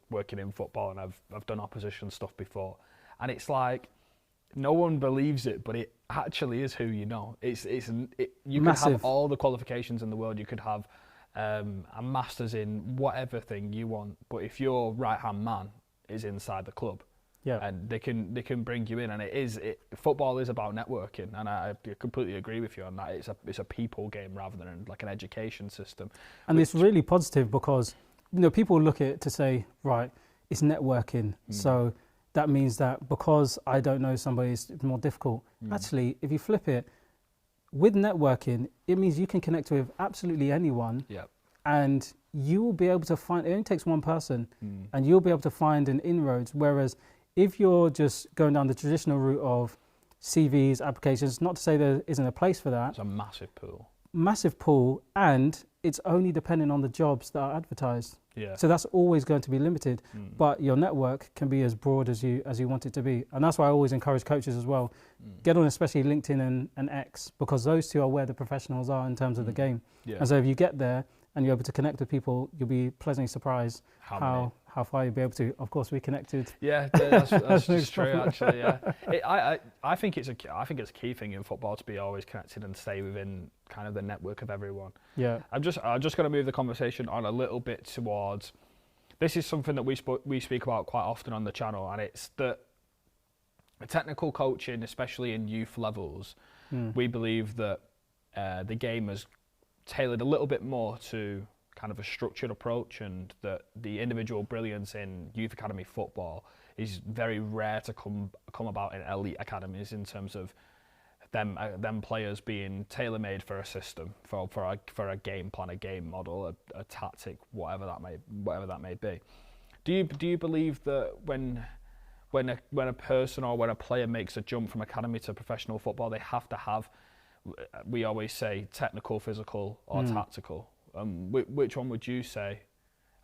working in football, and I've done opposition stuff before, and it's like, no one believes it, but it actually is who you know. You could have all the qualifications in the world. You could have a master's in whatever thing you want, but if your right-hand man is inside the club, and they can bring you in, and football is about networking, and I completely agree with you on that. It's a people game rather than like an education system. And it's really positive because people look at it to say, right, it's networking, so that means that because I don't know somebody, it's more difficult. Actually, if you flip it, with networking, it means you can connect with absolutely anyone, and you will be able to find, it only takes one person, and you'll be able to find an inroads. Whereas if you're just going down the traditional route of CVs, applications, not to say there isn't a place for that. It's a massive pool. Massive pool, and it's only depending on the jobs that are advertised. Yeah. So that's always going to be limited, but your network can be as broad as you want it to be. And that's why I always encourage coaches as well. Get on especially LinkedIn and X, because those two are where the professionals are in terms of the game. Yeah. And so if you get there and you're able to connect with people, you'll be pleasantly surprised how far you'll be able to, of course, we connected. Yeah, that's just true, actually. Yeah, I think it's a key thing in football to be always connected and stay within kind of the network of everyone. Yeah, I'm just going to move the conversation on a little bit towards. This is something that we speak about quite often on the channel, and it's that technical coaching, especially in youth levels, we believe that the game has tailored a little bit more to kind of a structured approach, and that the individual brilliance in youth academy football is very rare to come about in elite academies, in terms of them players being tailor-made for a system, for a game plan, a game model, a tactic, whatever that may be. Do you believe that when a person or when a player makes a jump from academy to professional football, they have to have, we always say, technical, physical, or tactical? Which one would you say,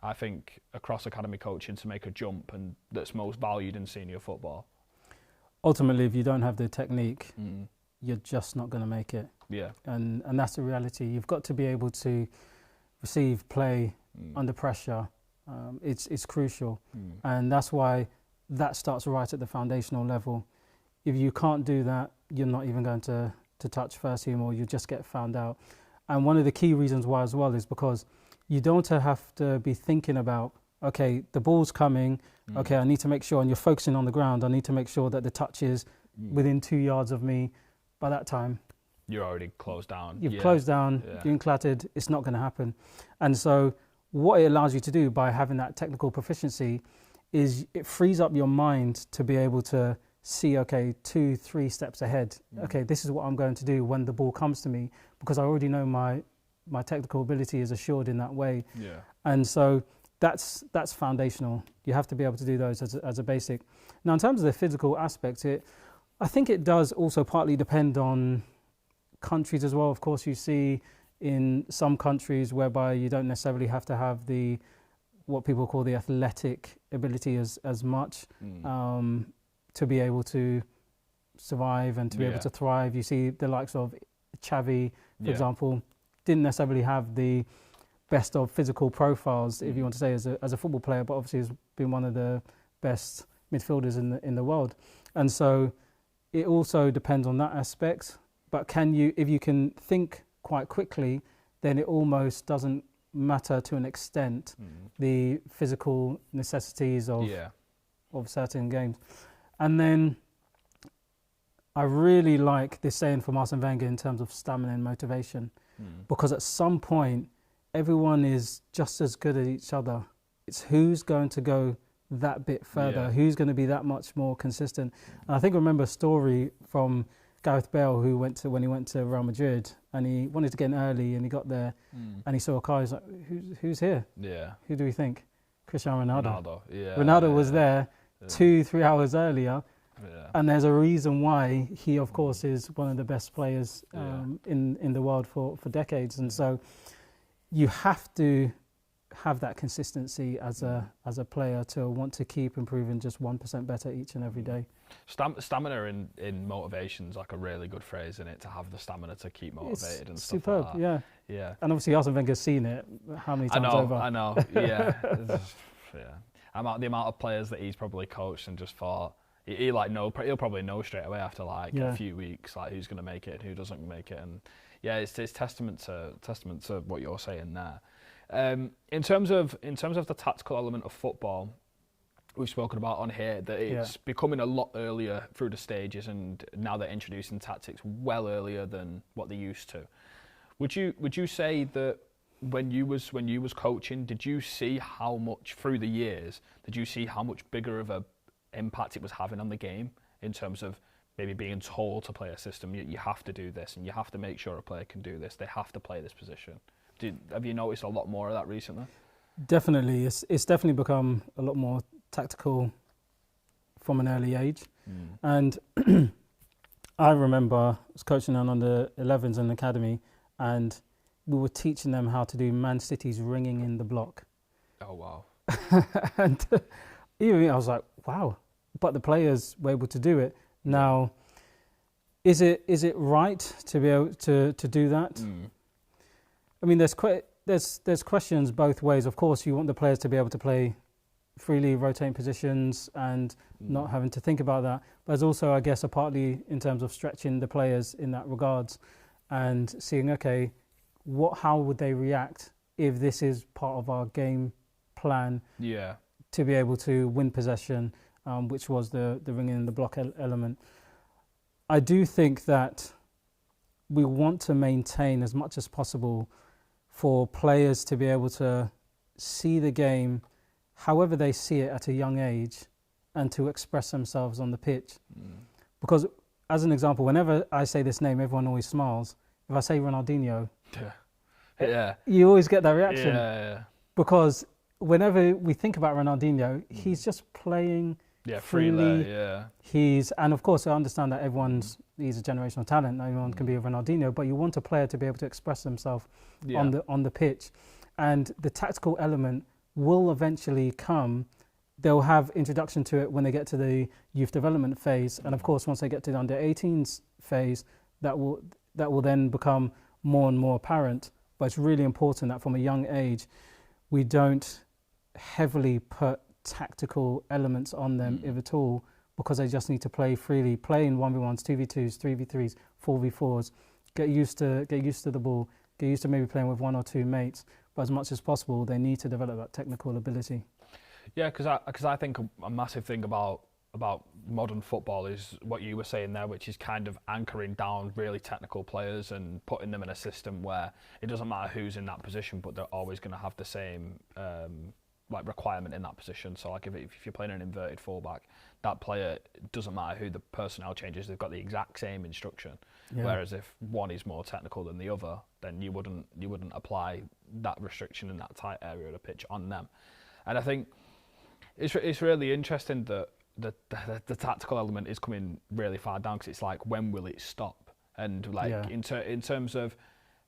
I think, across academy coaching to make a jump and that's most valued in senior football? Ultimately, if you don't have the technique, you're just not going to make it. Yeah. And that's the reality. You've got to be able to receive play under pressure. It's crucial. And that's why that starts right at the foundational level. If you can't do that, you're not even going to touch first team, or you just get found out. And one of the key reasons why as well is because you don't have to be thinking about, okay, the ball's coming, okay, I need to make sure, and you're focusing on the ground, I need to make sure that the touch is within 2 yards of me. By that time, you're already closed down. You've closed down, you're clattered, it's not going to happen. And so what it allows you to do by having that technical proficiency is it frees up your mind to be able to see, okay, 2-3 steps ahead. Okay, this is what I'm going to do when the ball comes to me, because I already know my technical ability is assured in that way. Yeah. And so that's foundational. You have to be able to do those as a basic. Now, in terms of the physical aspect, I think it does also partly depend on countries as well. Of course, you see in some countries whereby you don't necessarily have to have what people call the athletic ability as much to be able to survive and to be able to thrive. You see the likes of Xavi, for example, didn't necessarily have the best of physical profiles, if you want to say, as a football player, but obviously has been one of the best midfielders in the world. And so it also depends on that aspect. But if you can think quite quickly, then it almost doesn't matter to an extent the physical necessities of certain games. And then I really like this saying from Arsene Wenger in terms of stamina and motivation, because at some point everyone is just as good at each other. It's who's going to go that bit further, who's going to be that much more consistent. And I think I remember a story from Gareth Bale, when he went to Real Madrid, and he wanted to get in early, and he got there and he saw a car. He's like, who's here? Yeah. Who do we think? Cristiano Ronaldo. Ronaldo was there 2-3 hours earlier. And there's a reason why he, of course, is one of the best players in the world for decades. And so you have to have that consistency as a player to want to keep improving just 1% better each and every day. Stamina in motivation is like a really good phrase, in it, to have the stamina to keep motivated and stuff superb, like that. Yeah. And obviously Arsene Wenger's seen it how many times over. I know, yeah. The amount of players that he's probably coached and just thought, he'll probably know straight away after a few weeks, like, who's going to make it and who doesn't make it. And it's testament to what you're saying there. In terms of the tactical element of football, we've spoken about on here that it's becoming a lot earlier through the stages, and now they're introducing tactics well earlier than what they used to. Would you say that when you was coaching, did you see how much through the years, did you see how much bigger of a impact it was having on the game, in terms of maybe being told to play a system, you have to do this, and you have to make sure a player can do this, they have to play this position? Have you noticed a lot more of that recently? Definitely. It's definitely become a lot more tactical from an early age. And I remember I was coaching on the 11s in the academy, and we were teaching them how to do Man City's ringing in the block. Oh, wow. And even I was like, wow. But the players were able to do it. Now, is it right to be able to do that? I mean, there's questions both ways. Of course, you want the players to be able to play freely, rotating positions, and not having to think about that. But there's also, I guess, a partly in terms of stretching the players in that regards, and seeing, okay, how would they react if this is part of our game plan? Yeah. To be able to win possession, which was the ringing in the block element. I do think that we want to maintain as much as possible for players to be able to see the game however they see it at a young age and to express themselves on the pitch. Because, as an example, whenever I say this name, everyone always smiles. If I say Ronaldinho, you always get that reaction. Because whenever we think about Ronaldinho, he's just playing freely. And of course, I understand that he's a generational talent. Not everyone can be a Ronaldinho, but you want a player to be able to express themselves on the pitch, and the tactical element will eventually come. They'll have introduction to it when they get to the youth development phase, and of course, once they get to the under 18s phase, that will then become more and more apparent. But it's really important that from a young age, we don't heavily put tactical elements on them, if at all, because they just need to play freely, play in 1v1s, 2v2s, 3v3s, 4v4s, get used to the ball, get used to maybe playing with one or two mates. But as much as possible, they need to develop that technical ability. Yeah, because I think a massive thing about modern football is what you were saying there, which is kind of anchoring down really technical players and putting them in a system where it doesn't matter who's in that position, but they're always going to have the same requirement in that position. So like if you're playing an inverted fullback, that player, doesn't matter who the personnel changes, they've got the exact same instruction. Whereas if one is more technical than the other, then you wouldn't apply that restriction in that tight area of the pitch on them. And I think it's really interesting that the tactical element is coming really far down, because it's like, when will it stop? And in terms of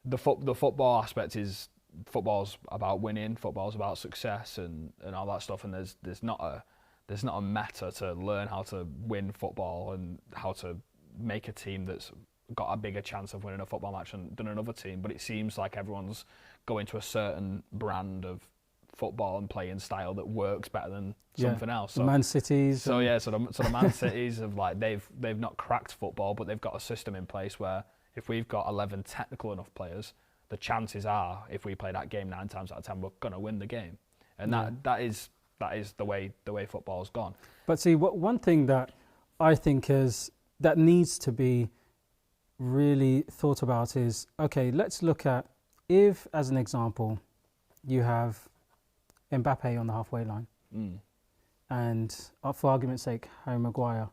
the football aspect, is football's about winning, football's about success and all that stuff, and there's not a meta to learn how to win football and how to make a team that's got a bigger chance of winning a football match than another team. But it seems like everyone's going to a certain brand of football and playing style that works better than something else. So Man Cities. So the Man Cities have they've not cracked football, but they've got a system in place where if we've got 11 technical enough players, the chances are, if we play that game 9 times out of 10, we're gonna win the game. And that is the way football's gone. But see, one thing that I think that needs to be really thought about is, okay, let's look at, if, as an example, you have Mbappe on the halfway line, and for argument's sake, Harry Maguire.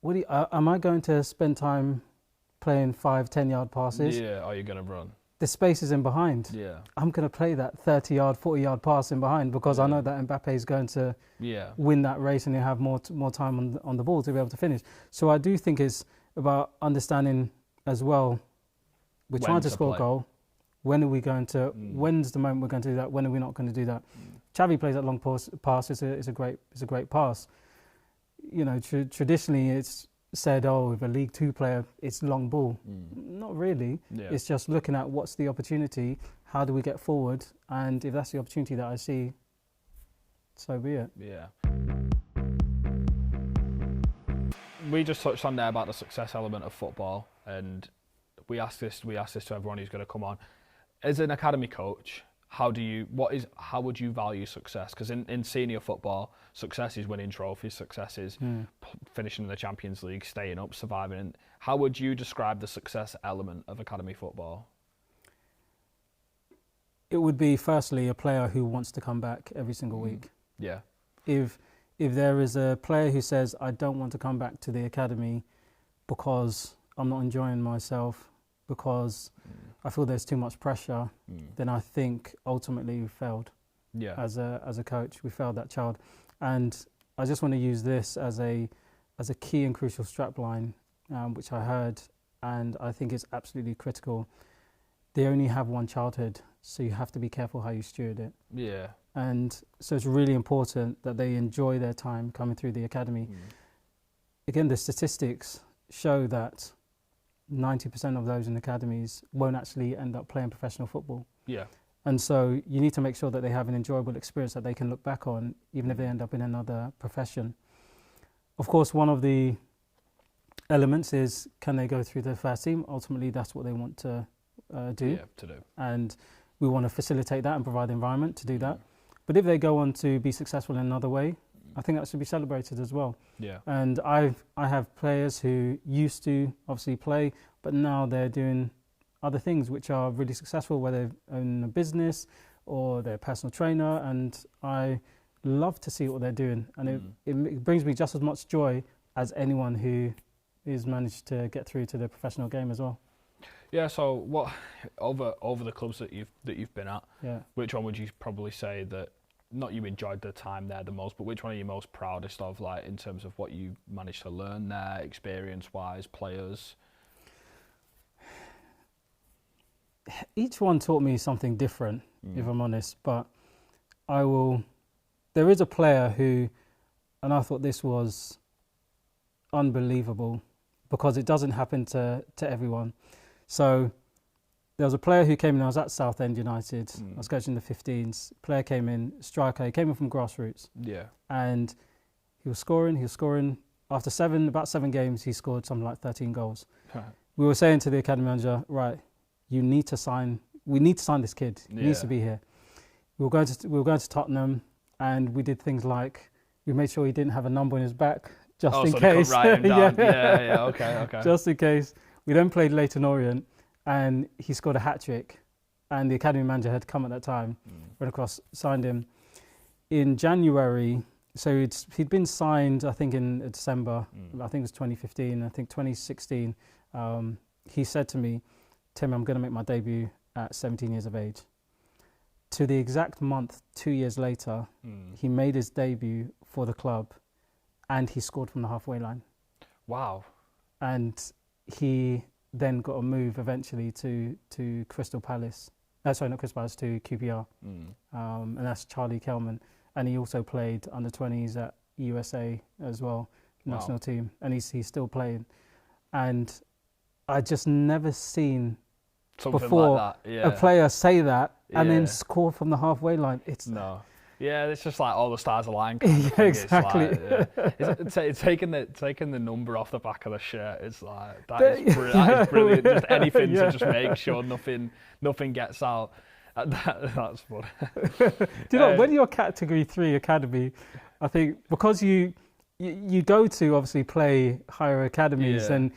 Am I going to spend time playing 5-10 yard passes? Yeah, are you going to run? The space is in behind. Yeah. I'm going to play that 30 yard, 40 yard pass in behind, because I know that Mbappe is going to win that race and he'll have more time on the ball to be able to finish. So I do think it's about understanding as well, we're trying to score a goal. When are we going to? When's the moment we're going to do that? When are we not going to do that? Xavi plays that long pass. It's a great pass. You know, traditionally it's said, oh, if a League Two player, it's long ball. Not really. Yeah. It's just looking at what's the opportunity. How do we get forward? And if that's the opportunity that I see, so be it. Yeah. We just touched on there about the success element of football, and we asked this to everyone who's going to come on. As an academy coach, how would you value success? Because in senior football, success is winning trophies, success is finishing in the Champions League, staying up, surviving. And how would you describe the success element of academy football? It would be, firstly, a player who wants to come back every single week. Yeah. If there is a player who says, I don't want to come back to the academy because I'm not enjoying myself, because I feel there's too much pressure, then I think ultimately we failed. Yeah. As a coach, we failed that child, and I just want to use this as a key and crucial strapline, which I heard, and I think it's absolutely critical. They only have one childhood, so you have to be careful how you steward it. Yeah. And so it's really important that they enjoy their time coming through the academy. Again, the statistics show that 90% of those in academies won't actually end up playing professional football. Yeah. And so you need to make sure that they have an enjoyable experience that they can look back on, even if they end up in another profession. Of course, one of the elements is, can they go through the first team? Ultimately, that's what they want to do. Yeah, to do. And we want to facilitate that and provide the environment to do that. But if they go on to be successful in another way, I think that should be celebrated as well. Yeah. And I have players who used to obviously play, but now they're doing other things which are really successful, whether they own a business or they're a personal trainer, and I love to see what they're doing. And it brings me just as much joy as anyone who has managed to get through to the professional game as well. Yeah, so what over the clubs that you've been at, which one would you probably say that, not you enjoyed the time there the most, but which one are you most proudest of, like in terms of what you managed to learn there, experience-wise, players? Each one taught me something different, if I'm honest, but there is a player who, and I thought this was unbelievable because it doesn't happen to everyone. So there was a player who came in, I was at Southend United, I was coaching the 15s, player came in, striker, he came in from grassroots. Yeah. And he was scoring, after about 7 games, he scored something like 13 goals. We were saying to the academy manager, right, we need to sign this kid, he needs to be here. We were going to Tottenham, and we did things like, we made sure he didn't have a number on his back, just in case. Okay. Just in case. We then played Leyton Orient, and he scored a hat-trick, and the academy manager had come at that time, went across, signed him. In January, so he'd been signed, I think in December, I think it was 2015, I think 2016, he said to me, Tim, I'm going to make my debut at 17 years of age. To the exact month, 2 years later, he made his debut for the club, and he scored from the halfway line. Wow. And he then got a move eventually to Crystal Palace. Sorry, not Crystal Palace, to QPR. And that's Charlie Kelman. And he also played under 20s at USA as well, national team. And he's still playing. And I just never seen something before like that. a player say that and then score from the halfway line. Yeah, it's just like all the stars align. Yeah, exactly. It's like, taking the number off the back of the shirt. It's like that is brilliant. Just anything to just make sure nothing gets out. That's funny. Do you know when you're Category 3 academy, I think because you go to obviously play higher academies and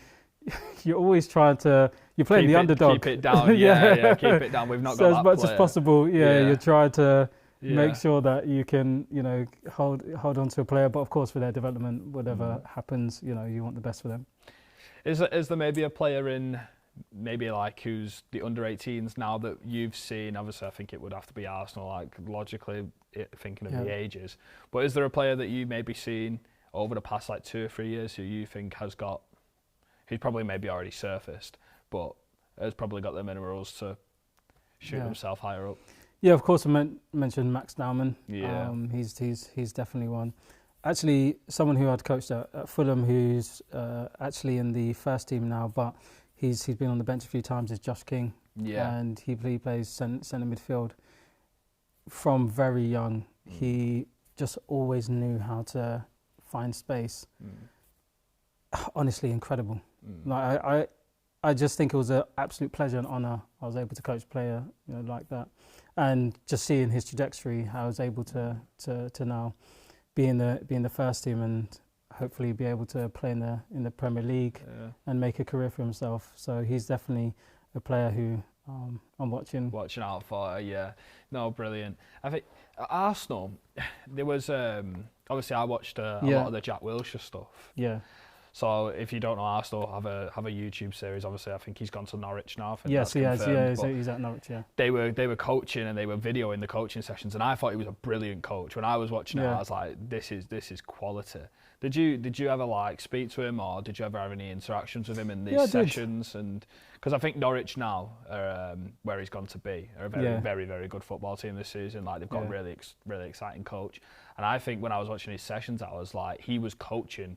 you're always trying to. You're playing the underdog. Keep it down. Keep it down. We've not got that as much player. As possible. You're trying to make sure that you can, hold on to a player. But of course, for their development, whatever happens, you want the best for them. Is there maybe a player in maybe like who's the under 18s now that you've seen? Obviously, I think it would have to be Arsenal, like logically thinking of the ages. But is there a player that you maybe seen over the past like 2 or 3 years who you think has got, who's probably maybe already surfaced, but has probably got the minerals to shoot himself higher up? Yeah, of course, I mentioned Max Dowman. Yeah. He's definitely one. Actually, someone who I'd coached at Fulham, who's actually in the first team now, but he's been on the bench a few times, is Josh King. Yeah. And he plays centre midfield. From very young, he just always knew how to find space. Honestly, incredible. Like I just think it was an absolute pleasure and honour I was able to coach a player like that. And just seeing his trajectory, how I was able to now be in the first team and hopefully be able to play in the Premier League and make a career for himself. So he's definitely a player who I'm watching out for. No, brilliant. I think at Arsenal, there was obviously I watched a lot of the Jack Wilshere stuff. Yeah. So if you don't know, Arsenal have a YouTube series. Obviously, I think he's gone to Norwich now. Yes, he has. Yeah, he's at Norwich. Yeah. They were coaching and they were videoing the coaching sessions, and I thought he was a brilliant coach. When I was watching it, I was like, this is quality. Did you ever like speak to him, or did you ever have any interactions with him in these sessions? And because I think Norwich now, are, where he's gone to be, are a very very good football team this season. Like they've got a really exciting coach, and I think when I was watching his sessions, I was like, he was coaching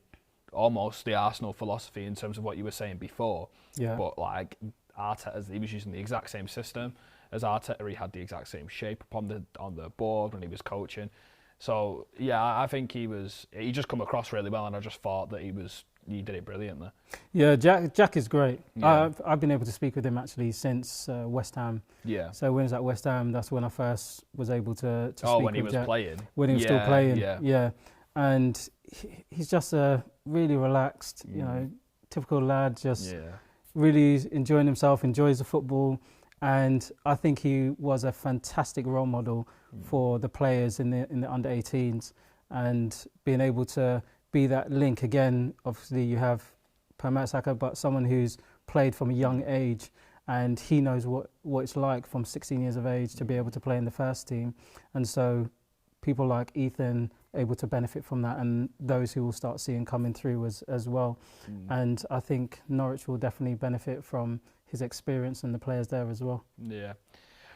almost the Arsenal philosophy in terms of what you were saying before. Yeah. But like Arteta, he was using the exact same system as Arteta. He had the exact same shape on the board when he was coaching. So yeah, I think he just come across really well, and I just thought that he did it brilliantly. Yeah, Jack is great. Yeah. I've been able to speak with him actually since West Ham. Yeah. So when he was at West Ham, that's when I first was able to speak with Jack. Oh, when he was playing. When he was still playing. Yeah. And he's just a really relaxed, typical lad, just really enjoying himself, enjoys the football. And I think he was a fantastic role model for the players in the under 18s, and being able to be that link again. Obviously, you have Bukayo Saka, but someone who's played from a young age, and he knows what it's like from 16 years of age to be able to play in the first team. And so people like Ethan able to benefit from that, and those who will start seeing coming through as well. And I think Norwich will definitely benefit from his experience and the players there as well. Yeah.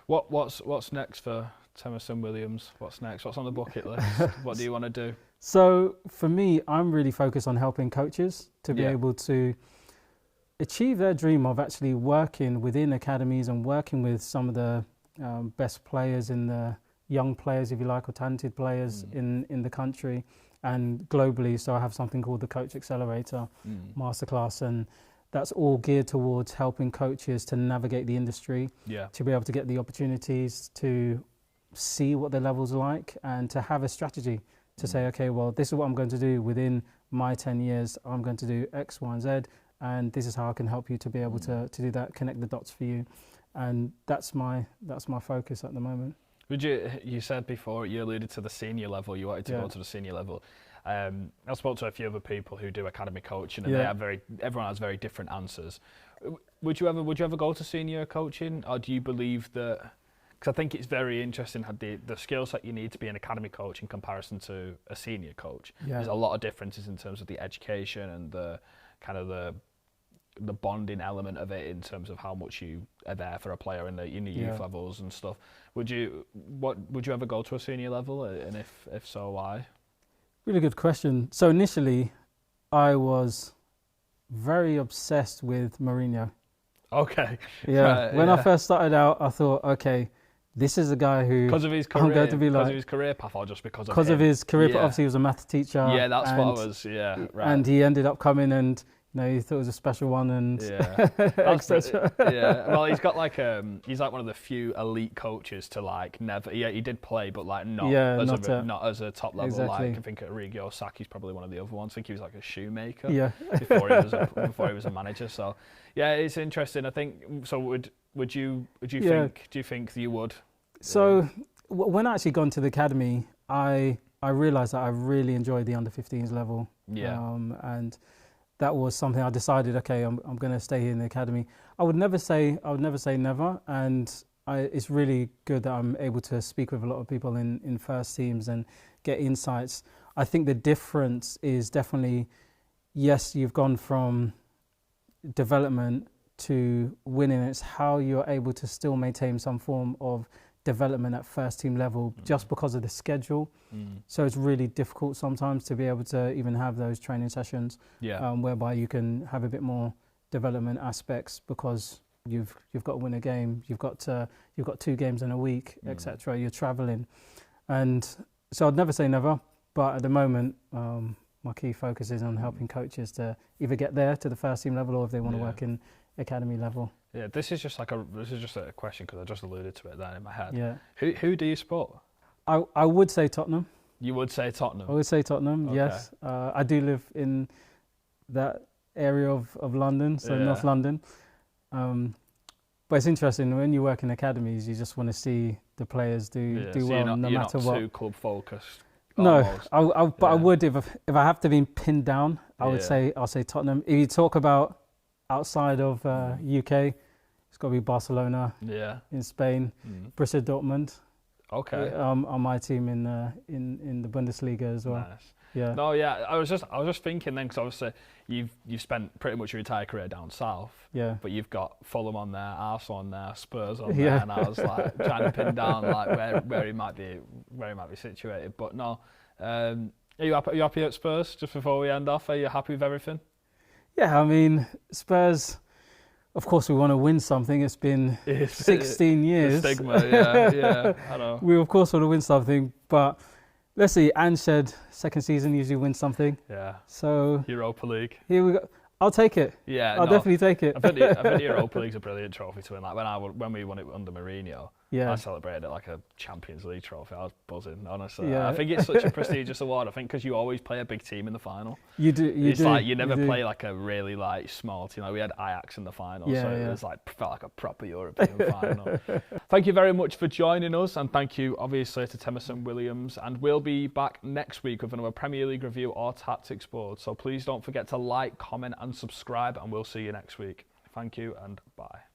What's next for Temisan Williams? What's next? What's on the bucket list? What do you want to do? So for me, I'm really focused on helping coaches to be able to achieve their dream of actually working within academies and working with some of the best players in the young players, if you like, or talented players in the country and globally. So I have something called the Coach Accelerator Masterclass, and that's all geared towards helping coaches to navigate the industry, to be able to get the opportunities to see what their levels are like, and to have a strategy to say, okay, well, this is what I'm going to do within my 10 years. I'm going to do X, Y, and Z, and this is how I can help you to be able to do that, connect the dots for you. And that's my focus at the moment. You said before, you alluded to the senior level, you wanted to go to the senior level. I spoke to a few other people who do academy coaching, and everyone has very different answers. Would you ever go to senior coaching, or do you believe that? Because I think it's very interesting how the skill set you need to be an academy coach in comparison to a senior coach. There's a lot of differences in terms of the education and the kind of the bonding element of it, in terms of how much you are there for a player in the youth levels and stuff. Would you ever go to a senior level, and if so, why? Really good question. So initially, I was very obsessed with Mourinho. Okay. Yeah. When I first started out, I thought, okay, this is a guy who because of his career, I'm going to be like, because of his career path, or just because of his career path. Obviously, he was a math teacher. Yeah, that's what I was. Yeah, right. And he ended up coming, and he thought it was a special one, and etc. Well, he's got he's like one of the few elite coaches to never. Yeah, he did play, but not as a top level. Exactly. I think Bukayo Saka is probably one of the other ones. I think he was like a shoemaker. Yeah. before he was a manager. So yeah, it's interesting. I think so. Would you think? Do you think you would? So when I actually gone to the academy, I realised that I really enjoyed the under 15s level. Yeah. And that was something I decided. Okay, I'm going to stay here in the academy. I would never say never, and it's really good that I'm able to speak with a lot of people in first teams and get insights. I think the difference is definitely, yes, you've gone from development to winning. It's how you're able to still maintain some form of development at first team level just because of the schedule. So it's really difficult sometimes to be able to even have those training sessions whereby you can have a bit more development aspects, because you've got to win a game, you've got 2 games in a week, etc. You're traveling, and so I'd never say never, but at the moment my key focus is on helping coaches to either get there to the first team level, or if they want to work in academy level. Yeah, this is just a question, because I just alluded to it there in my head. Yeah. Who do you support? I would say Tottenham. You would say Tottenham? I would say Tottenham, okay. Yes. I do live in that area of London, so North London. But it's interesting, when you work in academies, you just want to see the players do so well, no matter what. You're not too club focused? No, I would if I have to be pinned down I'll say Tottenham. If you talk about outside of UK, it's got to be Barcelona. Yeah. In Spain, Borussia Dortmund. Okay. On my team in the Bundesliga as well. Nice. Yeah. No, yeah. I was just thinking then, because obviously you've spent pretty much your entire career down south. Yeah. But you've got Fulham on there, Arsenal on there, Spurs on there, and I was like trying to pin down like where he might be situated. But no, are you happy at Spurs? Just before we end off, are you happy with everything? Yeah, I mean Spurs. Of course, we want to win something. It's been 16 years. The stigma, yeah, I know. We of course want to win something, but let's see. Ange said second season usually wins something. Yeah. So Europa League. Here we go. I'll take it. Yeah, I'll definitely take it. I think the Europa League's a brilliant trophy to win. Like when we won it under Mourinho, I celebrated it like a Champions League trophy. I was buzzing, honestly. Yeah. I think it's such a prestigious award. I think because you always play a big team in the final. You do. It's like you never play like a really like small team. Like we had Ajax in the final, so it was like felt like a proper European final. Thank you very much for joining us, and thank you obviously to Temisan Williams. And we'll be back next week with another Premier League review or tactics board. So please don't forget to like, comment, and subscribe. And we'll see you next week. Thank you and bye.